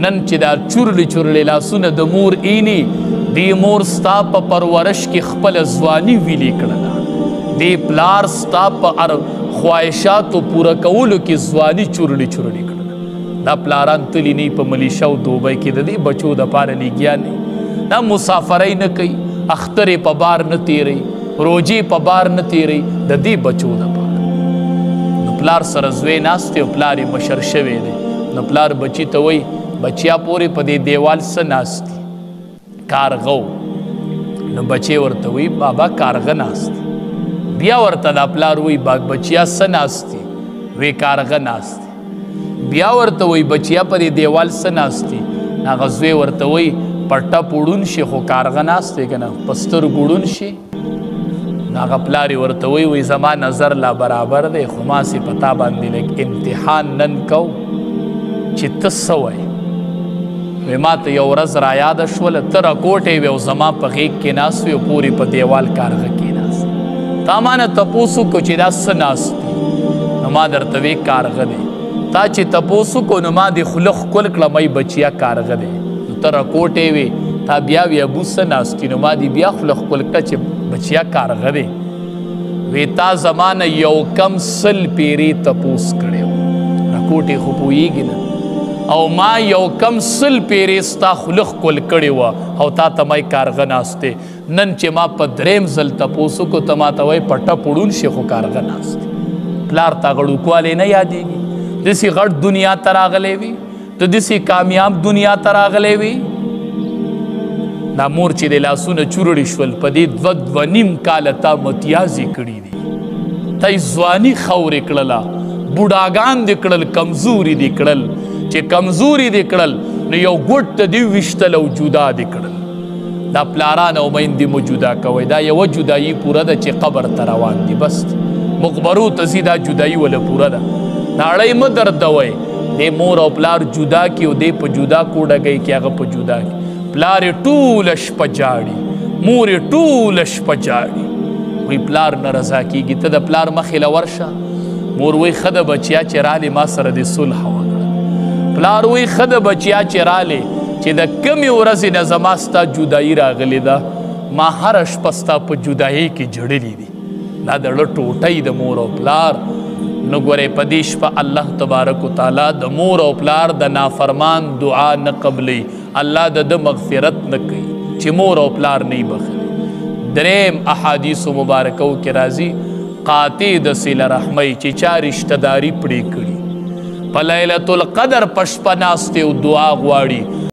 نن چې دا چورلی لاسونه د مور اینی دی مور ستا په پرورش کې خپل ځواني ویلې کړله دی پلار ستا په خواهشاتو پوره کولو کې ځواني چورلی کړله دا پلاران تللی نه په ملیشه او دوبۍ کې د دې بچو دپاره لګیا نه دا مسافرۍ نه کوي اخترې په بار نه تیری روجې په بار نه تیری د دې بچو دپاره نو پلار سره زوی ناست دی او پلار یې مشر شوی دی نو پلار بچي ته وایي بچیا پورې په دې دیوال څه ناست دي کارغه نو بچی ورته وایي بابا کارغه ناست بیا ورته دا پلار وایي بچیا څه ناست دي وی کارغه ناست بیا ورته وایي بچیا په دې دیوال څه ناست دي هغه زوی ورته وایي په ټپ وړون شي خو کارغه ناست دی که نه په سترګو وړون شي نو هغه پلار یې ورته وایي زما نظر لا برابر دی خو ماسې په تا باندې لږ امتحان نن کو چې ته څه وایې وی ما ته یو ورځ را یاده شوله ته راکوټې وې او زما په غېږ کې ناست وې او پورې په دیوال کارغه کېناست تا ما نه تپوس وکړو چې دا څه ناست دي نو ما درته وې کارغه دی تا چې تپوس وکړو نو ما دې خوله ښکل کړه مۍ بچیا کارغه دی نو ته راکوټې وې تا بیا وې ابو څه ناست دي نو ما دې بیا خوله ښکل کړه چې بچیا کارغه دی وی تا زما نه یو کم 100 پیرې تپوس کړی و راکوټې خو پوهېږي نه او ما یو کم 100 پیرې ستا خوله ښکل کړې وه او تا ته مای کارغه ناست دی نن چې ما په 3 ځل تپوس وکړو ته ما ته وایي په ټپ وړون شي خو کارغه ناست دی پلار تا غړوکوالی نه یادېږي داسې غټ دنیا ته راغلی وي ته داسې کامیاب دنیا ته راغلی وي دا مور چې د لاسونه چورړي شول په دې 2.5 کاله تا متیازې کړي دي ته یې ځواني خورې کړله بوډاګان دې کړل کمزوري دې کړل چې کمزوري دې کړل نو یو ګوټ ته دې ویشتل او جدا دې کړل دا پلاران او میندې مو جدا کوئ دا یوه جدایي پوره ده چې قبر ته روان دي بس مقبرو ته ځي دا جدایي وله پوره ده ناړۍ مه دردوئ دې مور او پلار جدا کړي او دې په جدا کوډګۍ کې هغه په جدا کړي پلار یې ټوله شپه جاړي مور یې ټوله شپه جاړي وایي پلار نه رضا کېږي ته د پلار مخې له ورشه مور وایي ښه د بچیا چې رالې ما سره دې صلح وکړه پلار وایي ښه د بچیا چې رالې چې د کمې ورځې نه زما ستا جدایي راغلې ده ما هره شپه ستا په جدایۍ کې جړلي دي دا د زړه ټوټۍ د مور او پلار نو ګورئ په دې شپه الله تبارک وتعالی د مور او پلار د نافرمان دعا نه قبلوي الله د ده مغفرت نه کوي چې مور او پلار نه یې بخلي 3 احادیثو مبارکو کې راځي قاطع د صله رحمۍ چې چا رشته داري پرې کړي په لیلة القدر په شپه ناست او دعا غواړي